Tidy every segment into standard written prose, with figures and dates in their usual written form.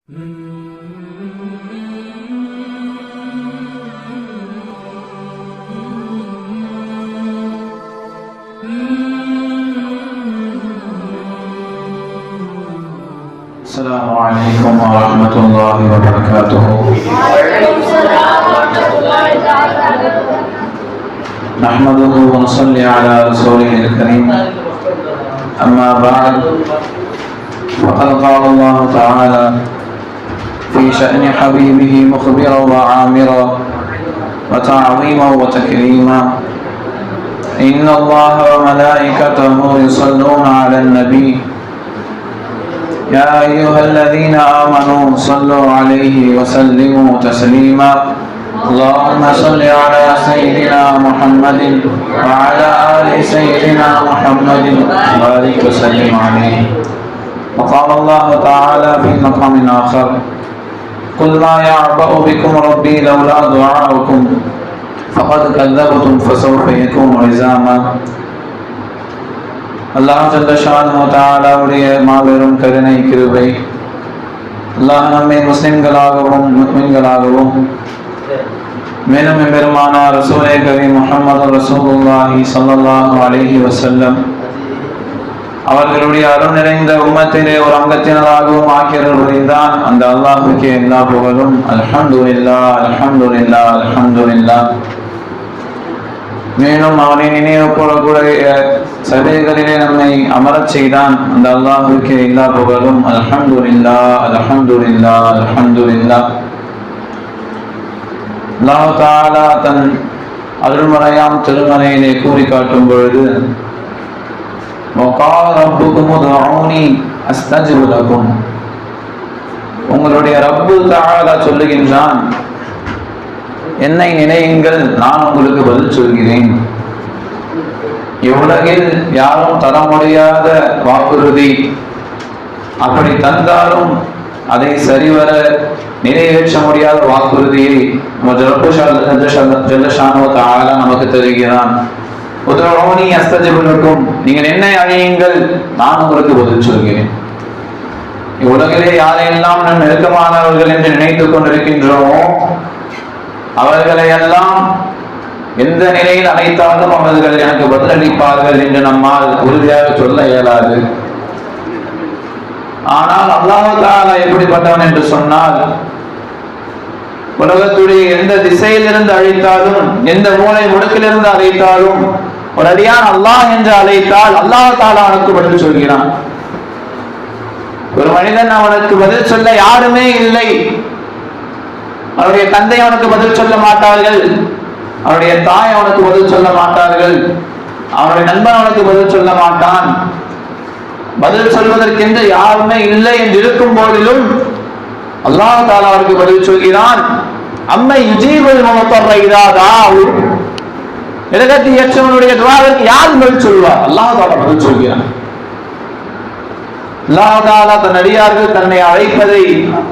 السلام عليكم ورحمة الله وبركاته. وعليكم السلام ورحمة الله تعالى. نحمده ونصلي على رسوله الكريم. أما بعد، فقد قال الله تعالى في شأن حبيبه مخبرا وعامرا وتعظيما وتكريما: إن الله وملائكته يصلون على النبي يا أيها الذين آمنوا صلوا عليه وسلموا تسليما. اللهم صل على سيدنا محمد وعلى آل سيدنا محمد وبارك وسلم عليه. وقال الله تعالى في مقام آخر: قل ما يعبأ بكم ربي لولا دعاؤكم فقد كذبتم فسوف يكون لزاما. அல்லாஹ் ஜல்ல ஷானஹு தஆலாவுடைய மாபெரும் கருணை கிருபை, அல்லாஹ் நம்மை முஸ்லிம்களாகவும் முஃமின்களாகவும் மேலும் எம்பெருமானார் ரசூலே கரீம் முஹம்மது ரசூலுல்லாஹி ஸல்லல்லாஹு அலைஹி வஸல்லம் அவர்களுடைய அருள் நிறைந்த உம்மத்திலே ஒரு அங்கத்தினராகவும் ஆக்கியர்கள் புரிந்தான். அந்த அல்லாஹ்வுக்கே எல்லா புகழும். அல்ஹம்துலில்லாஹ் அல்ஹம்துலில்லாஹ் அல்ஹம்துலில்லாஹ். மேலும் அவனை நினைவு கூறக்கூடிய சபைகளிலே நம்மை அமரச் செய்தான். அந்த அல்லாஹ்வுக்கே எல்லா புகழும். அல்ஹம்துலில்லாஹ் அல்ஹம்துலில்லாஹ் அல்ஹம்துலில்லாஹ். அல்லாஹ் தஆலா தன் அருள்மறையாம் திருமறையிலே கூறி காட்டும் பொழுது, وَقَالَ رَبُّكُمُ ادْعُونِي أَسْتَجِبْ لَكُمْ. உங்களுடைய ரப்பு தஆலா சொல்லுகின்றான், என்னை நினையுங்கள், நான் உங்களுக்கு பதில் சொல்கிறேன். இவ்வுலகில் யாரும் தர முடியாத வாக்குறுதி, அப்படி தந்தாலும் அதை சரிவர நிறைவேற்ற முடியாத வாக்குறுதியை நமக்கு தருகிறான். உதவுனி அஸ்தஜிபு லக்கும், நீங்கள் என்னை அழையுங்கள், நான் உங்களுக்கு பதில் சொல்கிறேன். இவ்வுலகிலே யாரையெல்லாம் நம் நெருக்கமானவர்கள் என்று நினைத்துக் கொண்டிருக்கின்றோமோ அவர்களை எல்லாம் எந்த நிலையில் அழைத்தாலும் அவர்கள் எனக்கு பதிலளிப்பார்கள் என்று நம்மால் உறுதியாக சொல்ல இயலாது. ஆனால் அல்லாஹ் தஆலா எப்படிப்பட்டவன் என்று சொன்னால், உலகத்துடைய எந்த திசையிலிருந்து அழைத்தாலும், எந்த மூலை முடுக்கிலிருந்து அழைத்தாலும், ஒரு அடியான் அல்லாஹ் என்று அழைத்தால் அல்லாஹ் தஆலா அவனுக்கு பதில் சொல்கிறான். ஒரு மனிதன் அவனுக்கு பதில் சொல்ல யாருமே இல்லை. அவருடைய தந்தை அவனுக்கு பதில் சொல்ல மாட்டார்கள், அவருடைய தாய் அவனுக்கு பதில் சொல்ல மாட்டார்கள், அவனுடைய நண்பன் அவனுக்கு பதில் சொல்ல மாட்டான். பதில் சொல்வதற்கென்று யாருமே இல்லை என்று இருக்கும் போதிலும் அல்லாஹ் தஆலா அவருக்கு பதில் சொல்கிறான். அம்மை யுஜீபுல் முத்தர்ர இதா தஆவு, நிரகத்தியற்றவனுடைய துஆவிற்கு யார் பதில் சொல்வார்? அல்லாஹ் தஆலா பதில் சொல்கிறான். அல்லாஹ் தஆலா தன் அடியார்கள் தன்னை அழைப்பதை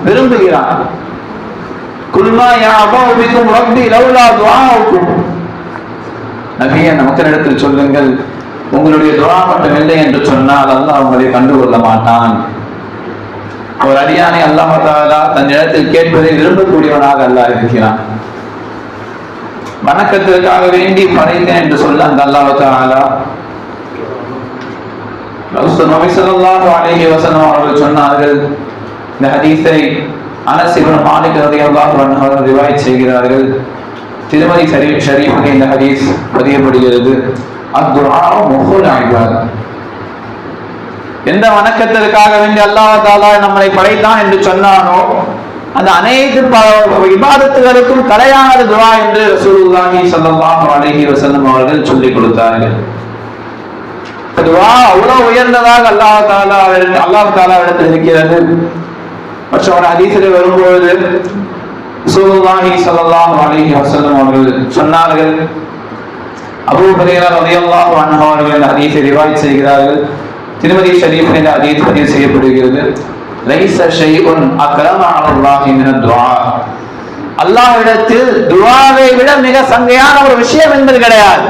விரும்புகிறான். குல்மா யஅபு பிக்கும் ரப்பி லவ்லா துஆவுக்கும், நபியே மக்களிடத்தில் சொல்லுங்கள், உங்களுடைய துஆ மட்டும் இல்லை என்று சொன்னால் அல்லாஹ் உங்களை கண்டுகொள்ள மாட்டான். ஒரு அடியானை அல்லாஹ் தஆலா தன் இடத்தில் கேட்பதை விரும்பக்கூடியவனாக அல்லாஹ் இருக்கிறான். வணக்கத்திற்காக வேண்டி படைத்தேன் என்று சொல்ல அந்த அல்லாஹ் தஆலா நபி ஸல்லல்லாஹு அலைஹி வஸல்லம் அவர்கள் சொன்னார்கள். இந்த ஹதீஸை அனஸ் இப்னு மாலிக் ரலியல்லாஹு அன்ஹு அவர்கள் ரிவாயத் செய்கிறார்கள். திருமதி ஷரீஃபிலே இந்த ஹதீஸ் பதியப்படுகிறது. அத்-துஆ முஹுல் இபாத். எந்த வணக்கத்திற்காக வேண்டி அல்லாஹ் தஆலா நம்மை படைத்தான் என்று சொன்னானோ அந்த அனைத்து இபாதத்துகளுக்கும் தலையானது துஆ என்று ரசூலுல்லாஹி ஸல்லல்லாஹு அலைஹி வஸல்லம் அவர்கள் சொல்லிக் கொடுத்தார்கள். துஆ அவ்வளவு உயர்ந்ததாக அல்லாஹ் தஆலா இடத்தில் இருக்கிறது. மற்றொரு ஹதீஸிலே வரும்போது ரசூலுல்லாஹி ஸல்லல்லாஹு அலைஹி வஸல்லம் அவர்கள் சொன்னார்கள், அபூ ஹுரைரா ரலியல்லாஹு அன்ஹு அவர்கள் இந்த ஹதீஸை ரிவாயத் செய்கிறார்கள். திருமதி ஷரீஃபில் இந்த ஹதீஸ் பதிவு செய்யப்படுகிறது. லைஸ ஷைஉன் அக்ரம அலல்லாஹி மினத் துஆ, அல்லாஹ்விடத்தில் துஆவை விட மிக சங்கையான ஒரு விஷயம் என்பது கிடையாது.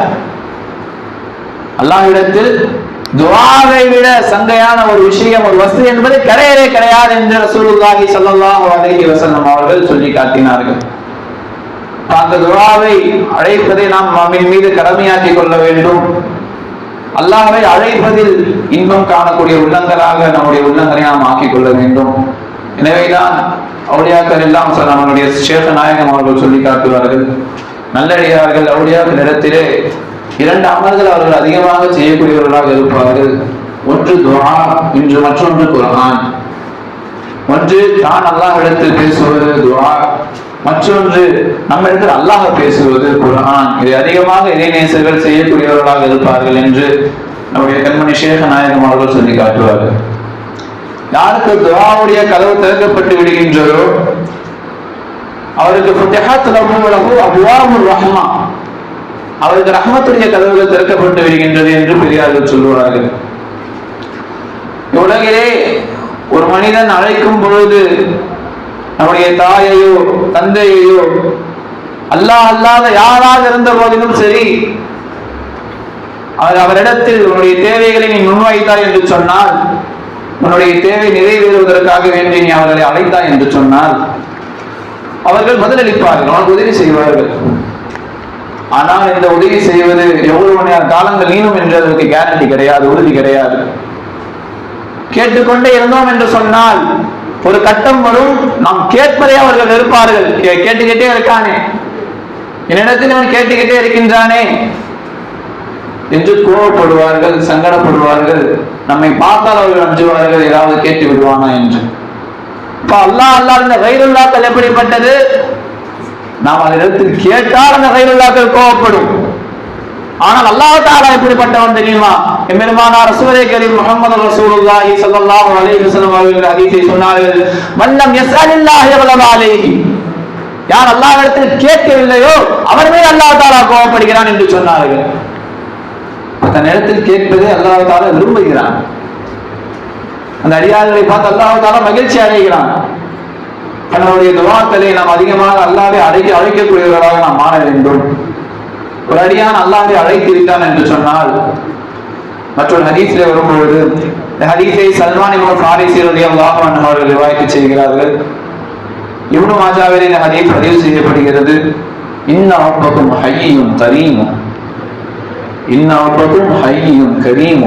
அல்லாஹ்விடத்தில் துஆவை விட சங்கையான ஒரு விஷயம், ஒரு வஸ்து என்பது கிடையவே கிடையாது என்று ரசூலுல்லாஹி ஸல்லல்லாஹு அலைஹி வஸல்லம் அவர்கள் சொல்லி காட்டினார்கள். அந்த துஆவை அழைப்பதை நாம் நம்மின் மீது கடமையாக்கிக் கொள்ள வேண்டும். அல்லாஹ்வை அழைப்பதில் இன்பம் காணக்கூடிய உள்ளங்களாக நம்முடைய உள்ளங்களை நாம் ஆக்கிக் கொள்ள வேண்டும். எனவேதான் அவுலியாக்கள் எல்லாம் நம்முடைய ஷேக் நாயகம் அவர்கள் சொல்லி காட்டுவார்கள், நல்லடியார்கள் அவுலியாக்கள் இடத்திலே 2 அமல்கள் அவர்கள் அதிகமாக செய்யக்கூடியவர்களாக இருப்பார்கள். ஒன்று துஆ, இன்று மற்றொன்று குர்ஆன். ஒன்று தான் அல்லாஹ் இடத்தில் பேசுவது துஆ, மற்றொன்று நம்ம இடத்தில் அல்லாஹ் பேசுவது குர்ஆன். இதை அதிகமாக இறைநேசர்கள் செய்யக்கூடியவர்களாக இருப்பார்கள் என்று நம்முடைய கண்மணி ஷேக் நாயகம் அவர்கள் சொல்லி காட்டுவார்கள். யாருக்கு துஆவுடைய கதவு திறக்கப்பட்டு விடுகின்றதோ அவருக்கு ஃபுத்திஹத் லஹு அப்வாபுர் ரஹ்மா, அவருக்கு ரஹ்மத்துடைய கதவுகள் திறக்கப்பட்டு விடுகின்றது என்று பெரியார்கள் சொல்லுவார்கள். உலகிலே ஒரு மனிதன் அழைக்கும் பொழுது நம்முடைய தாயையோ தந்தையையோ அல்லாஹ் அல்லாத யாராக இருந்த போதிலும் சரி, அவரிடத்தில் உன்னுடைய தேவைகளை நீ முன்வைத்தாய் என்று சொன்னால், உன்னுடைய தேவை நிறைவேறுவதற்காக வேண்டி நீ அவர்களை அழைத்தாய் என்று சொன்னால் அவர்கள் பதிலளிப்பார்கள், உனக்கு உதவி செய்வார்கள். ஆனால் இந்த உதவி செய்வது எவ்வளவு காலங்கள் நீளும் என்று அதற்கு கேரண்டி கிடையாது, உறுதி கிடையாது. கேட்டுக்கொண்டே இருந்தோம் என்று சொன்னால் ஒரு கட்டம் வரும், நாம் கேட்பதை அவர்கள் வெறுப்பார்கள். கேட்டுக்கிட்டே இருக்கானே, என்னிடத்தில் அவன் கேட்டுக்கிட்டே இருக்கின்றானே என்று கோபப்படுவார்கள், சங்கடப்படுவார்கள். நம்மை பார்த்தால் அவர்கள் அஞ்சுவார்கள், ஏதாவது கேட்டு விடுவானா என்று. இப்ப அல்லாஹ் அல்லாஹ் இந்த கைருல்லாக்கள் எப்படிப்பட்டது? நாம் அதனிடத்தில் கேட்டால் அந்த கைருல்லாக்கள் கோபப்படும். ஆனால் அல்லாஹ் தஆலா எப்படிப்பட்டவன் தெரியுமா? எம்பெருமானார் ரசூலே கரீம் முஹம்மது ரசூலுல்லாஹி ஸல்லல்லாஹு அலைஹி வஸல்லம் அவர்கள் ஹதீஸை சொன்னார்கள், மல்லம் யஸ்அலில்லாஹி யக்லப அலைஹி, யார் அல்லாஹ்விடத்தில் கேட்கவில்லையோ அவர் மீது அல்லாஹ் தஆலா கோபப்படுகிறான் என்று சொன்னார்கள். அந்த நேரத்தில் கேட்பதை அல்லாஹ் தஆலா விரும்புகிறான். அந்த அடியார்களை பார்த்து அல்லாஹ் தஆலா மகிழ்ச்சி அடைகிறான். நம்முடைய துஆக்களை நாம் அதிகமாக அல்லாஹ்வை அழைக்கக்கூடியவர்களாக நாம் மாற வேண்டும். ஒரு அடியான் அல்லாஹ்வை அழைத்து விட்டான் என்று சொன்னால், மற்றொரு ஹதீஸிலே வரும்பொழுது இந்த ஹதீஸை சல்மான் இப்னு ஃபாரிஸி ரலியல்லாஹு அன்ஹு அவர்கள் ரிவாயத் செய்கிறார்கள். இப்னு மாஜாவில் இந்த ஹதீஸ் பதிவு செய்யப்படுகிறது. இன்ன ரப்பக்கும் ஹய்யுன் கரீம், இன்ன ரப்பக்கும் ஹய்யுன் கரீம்,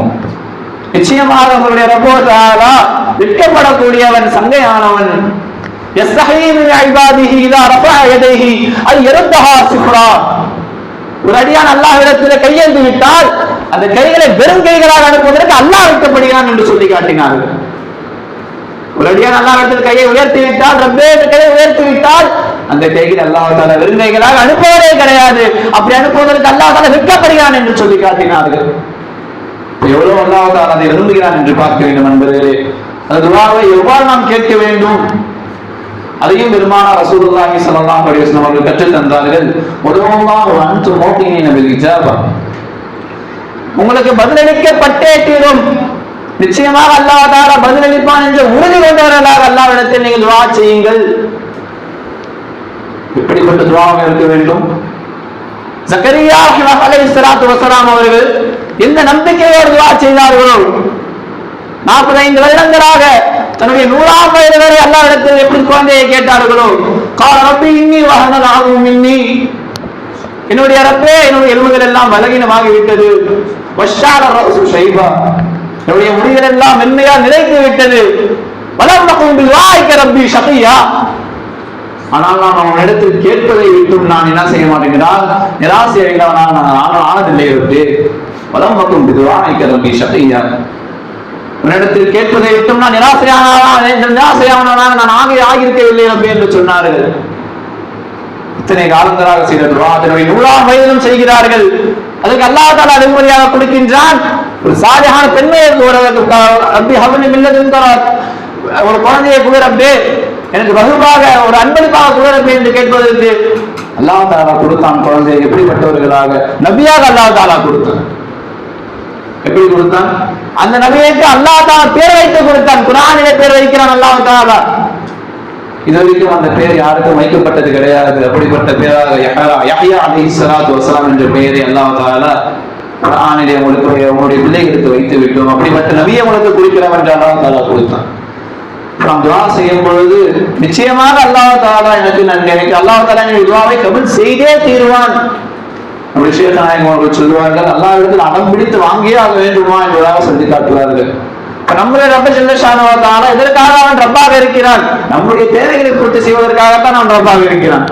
நிச்சயமாக உங்களுடைய ரப்போ தஆலா வெட்கப்படக்கூடியவன், சங்கையானவன். யஸ்தஹீ மின் இபாதிஹி இதா ரஃபஅ யதைஹி ஐ யர்தஹா சிஃப்ரா, ஒரு அடியான் அல்லாஹ்விடத்தில் கையேந்தி விட்டால் அந்த கைகளை வெறும் கைகளாக அனுப்புவதற்கு அல்லாஹ் வைக்கப்படுகிறான் என்று சொல்லி காட்டினார்கள். ஒரு அடியான் அல்லாஹ்விடத்தில் கையை உயர்த்தி விட்டால், ரப்பே கையை உயர்த்தி விட்டால் அந்த கைகள் அல்லாஹ் தஆலா வெறும் கைகளாக அனுப்புவதே கிடையாது. அப்படி அனுப்புவதற்கு அல்லாஹ் தஆலா வைக்கப்படுகிறான் என்று சொல்லி காட்டினார்கள். எவ்வளவு அல்லாஹ் தஆலா அதை விரும்புகிறான் என்று பார்க்க வேண்டும் என்பதிலே. அந்த துஆவை எவ்வாறு நாம் கேட்க வேண்டும் அதையும் பெருமானார் ரசூலுல்லாஹி ஸல்லல்லாஹு அலைஹி வஸல்லம் அவர்கள் கற்றுத் தந்தார்கள். உதுல்லாஹு அன்து மௌகினீன பில் இஜாபா, உங்களுக்கு பதிலளிக்கப்பட்டே தீரும், நிச்சயமாக அல்லாஹ் தஆலா பதிலளிப்பான் என்ற உறுதி கொண்டவர்களாக அல்லாஹ்விடத்தில் நீங்கள் துஆ செய்யுங்கள். இப்படிப்பட்ட துஆவாக இருக்க வேண்டும். ஜக்கரியா அலைஹிஸ்ஸலாத்து வஸலாம் அவர்கள் எந்த நம்பிக்கையோடு துஆ செய்தார்களோ, 45 வருடங்களாக தன்னுடைய 100ஆம் வயது வரை அல்லாஹ்விடத்தில் எப்படி குழந்தையை கேட்டார்களோ, கால ரப்பி இன்னி வஹனல் அஸமு மின்னி, என்னுடைய ரப்பே என்னுடைய எலும்புகள் எல்லாம் பலகீனமாகி விட்டது, வஷ்ஷால ரஸு ஷைபா, என்னுடைய முடிகள் எல்லாம் மென்மையால் நிலைத்து விட்டது, வலம் நகும் பிதுஆஇக ரப்பி ஷகியா, ஆனால் நான் அவனிடத்தில் கேட்பதை விட்டும் நான் என்ன செய்ய மாட்டேங்கிறான், நிராசை அடைந்தவனாக நான் ஆனதில்லை ரப்பே, வலம் நகும் பிதுஆஇக ரப்பி ஷகியா, உன்னிடத்தில் கேட்பதை விட்டும் நான் நிராசையானவனாக நான் ஆகியிருக்கவில்லை ரப்பே என்று சொன்னார்கள். இத்தனை காலங்களாக செய்த துஆ தன்னுடைய 100ஆம் வயதிலும் செய்கிறார்கள். அதுக்கு அல்லாஹ் தஆலா வெகுமதியாக கொடுக்கின்றான். ஒரு சாலிஹான பெண்மையை ரப்பி ஹப்லி மின் லதுன்க, ஒரு குழந்தையை கொடு ரப்பே, எனக்கு வகுப்பாக ஒரு அன்பளிப்பாக கொடு ரப்பே என்று கேட்பதற்கு அல்லாஹ் தஆலா கொடுத்தான் குழந்தையை. எப்படிப்பட்டவர்களாக? நபியாக அல்லாஹ் தஆலா கொடுத்தான். எப்படி கொடுத்தான்? அந்த நபிக்கு அல்லாஹ் தஆலா பேர் வைத்து கொடுத்தான். குர்ஆனிலே பேர் வைக்கிறான் அல்லாஹ் தஆலா. இதுவரைக்கும் அந்த பேர் யாருக்கும் வைக்கப்பட்டது கிடையாது. அப்படிப்பட்ட பேராக யஹ்யா அலைஹிஸ்ஸலாத்து வஸலாம் என்ற பெயரை அல்லாஹ் தஆலா குர்ஆனிலே உங்களுக்கு உங்களுடைய பிள்ளைகளுக்கு வைத்து விட்டோம். அப்படிப்பட்ட நபியை உங்களுக்கு குறிக்கிறவன் என்று அல்லாஹ் தஆலா கொடுத்தான். நாம் துஆ செய்யும் பொழுது நிச்சயமாக அல்லாஹ் தஆலா எனக்கு அல்லாஹ் தஆலா என்னுடைய துஆவை கபூல் செய்தே தீருவான். நம்முடைய ஷேக் நாயகம் அவர்கள் சொல்வார்கள், அல்லாஹ்விடத்தில் அடம் பிடித்து வாங்கியே ஆக வேண்டுமா என்பதாக சொல்லி காட்டுவார்கள். நம்முடைய ரப்ப ஜல்ல ஷானஹு வ தஆலா இதற்காக அவன் ரப்பாக இருக்கிறான். நம்முடைய தேவைகளை பூர்த்தி செய்வதற்காகத்தான் அவன் ரப்பாக இருக்கிறான்.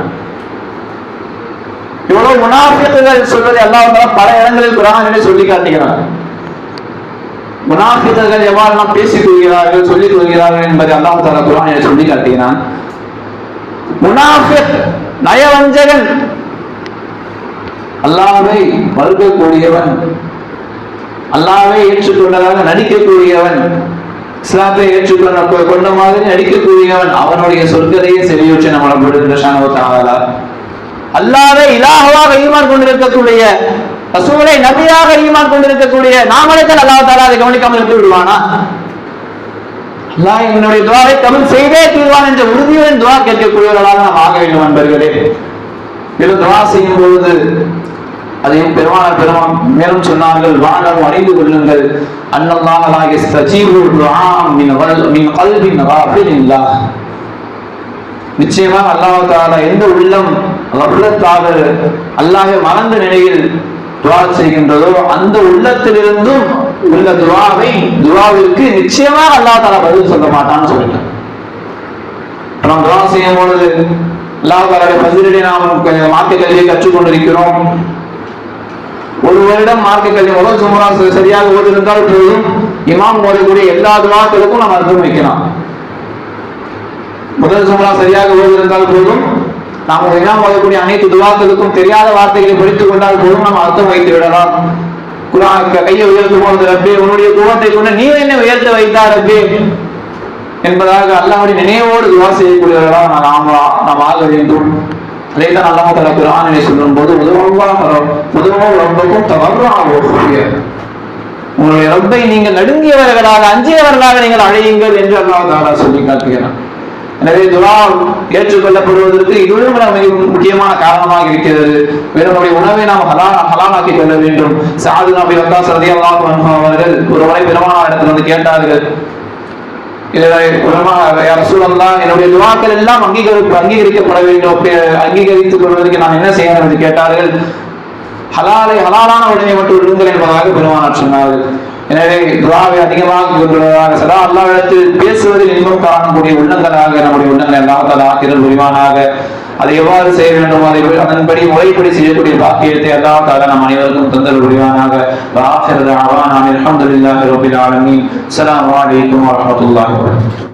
இவ்வளவு முனாஃபிக்குகள் சொல்வதை அல்லாஹ் தஆலா பல இடங்களில் குர்ஆனிலே சொல்லி காட்டுகிறான். முனாஃபிக்குகள் எவ்வாறு பேசிக் கொள்கிறார்கள், சொல்லிக் கொள்கிறார்கள் என்பதை அல்லாஹ் தஆலா குர்ஆனிலே சொல்லி காட்டுகிறான். முனாஃபிக் நயவஞ்சகன், அல்லாஹ்வை மறுக்கக்கூடியவன், அல்லாஹ்வை ஏற்றுக்கொண்டதாக நடிக்கக்கூடியவன், இஸ்லாத்தை ஏற்றுக்கொண்ட மாதிரி நடிக்கக்கூடியவன், அவனுடைய சொற்களையே செவியுற்று நம்மளை ஷானஹு வ தஆலா அல்லாஹ்வை இலாஹாக ஈமான் கொண்டிருக்கக்கூடிய, ரசூலை நபியாக ஈமான் கொண்டிருக்கக்கூடிய நாமளைத்தான் அல்லாஹ் தஆலா அதை கவனிக்காமல் விட்டு விடுவானா? அல்லாஹ் என்னுடைய துஆவை கபூல் செய்தே தீர்வான் என்ற உறுதியுடன் துஆ கேட்கக்கூடியவர்களாக நாம் ஆக வேண்டும் நண்பர்களே. மேலும் துஆ செய்யும் பொழுது அதையும் பெருமான் மேலும் சொன்னார்கள், வானம் அறிந்து கொள்ளுங்கள், அன்னல்லாஹ லா யஸ்தஜீபு துஆ மின் கல்பின் காஃபிலில்லாஹ். நிச்சயமாக அல்லாஹ் தஆலா எந்த உள்ளம் கஃலத்தாக அல்லாஹ்வை மறந்த நிலையில் துஆ செய்கின்றதோ அந்த உள்ளத்திலிருந்தும் உள்ள துஆவிற்கு நிச்சயமாக அல்லாஹ் தஆலா பதில் சொல்ல மாட்டான்னு சொல்லிட்டான். நாம் துஆ செய்யும் பொழுது அல்லாஹ் தஆலாவுடைய பதிலிலே நாம் மார்க்க கல்வியை கற்றுக்கொண்டிருக்கிறோம். ஒரு வருடம் மார்க்க கல்வி முதல் சுமரா சரியாக ஓதிருந்தால் போதும், இமாம் ஓதக்கூடிய எல்லா துஆக்களுக்கும் நாம் அர்த்தம் வைக்கலாம். முதல் சுமரா சரியாக ஓதிருந்தால் போதும், நாம் இமாம் ஓதக்கூடிய அனைத்து துஆக்களுக்கும் தெரியாத வார்த்தைகளை படித்துக் கொண்டால் போதும் நாம் அர்த்தம் வைத்து விடலாம். குர்ஆன் கையை உயர்த்தும் பொழுது, ரப்பே உன்னுடைய குவத்தை கொண்டு நீ என்ன உயர்த்த வைத்தார் ரப்பே என்பதாக அல்லாஹ்வுடைய நினைவோடு துஆ செய்யக்கூடியவர்களாக நாம் ஆக வேண்டும். அதைத்தான் அல்லாஹ் தஆலா குர்ஆனிலே சொல்லும் போது, ரப்பக்கும் தவர்ராவு, உங்களுடைய ரப்பை நீங்கள் நடுங்கியவர்களாக அஞ்சியவர்களாக நீங்கள் அழையுங்கள் என்று அல்லாஹ் தஆலா சொல்லி காட்டுகிறான். எனவே துஆ ஏற்றுக்கொள்ளப்படுவதற்கு இதுவும் மிக முக்கியமான காரணமாக இருக்கிறது. நம்முடைய உணவை நாம் ஹலாலாக்கி கொள்ள வேண்டும். சஅத் பின் அபீ வக்காஸ் ரலியல்லாஹு அன்ஹு அவர்கள் ஒருவரை பெருமானாரிடத்தில் வந்து கேட்டார்கள், என்னுடைய துஆக்கள் எல்லாம் அங்கீகரிக்கப்பட வேண்டும், அங்கீகரித்துக் கொள்வதற்கு நான் என்ன செய்யணும் என்று கேட்டார்கள். ஹலாலான உடனே மட்டும் விடுங்கள் என்பதாக பெருமானார் சொன்னார்கள். எனவே துஆவை அதிகமாக கொண்டுள்ளதாக சதா அல்லாஹ்விடத்தில் பேசுவதில் இன்பம் காணக்கூடிய உள்ளங்களாக நம்முடைய உள்ளங்களை அல்லாஹ் தஆலா ஆக்கியருள் புரிவானாக. அதை எவ்வாறு செய்ய வேண்டும், அதன்படி முறைப்படி செய்யக்கூடிய பாக்கியத்தை அல்லாஹ் தஆலா நம் அனைவருக்கும் தந்தருள் புரிவானாக. வஆகிரு தஅவானா அல்ஹம்துலில்லாஹி ரப்பில் ஆலமீன். அஸ்ஸலாமு அலைக்கும் வரஹ்மத்துல்லாஹி வபரகாத்துஹு.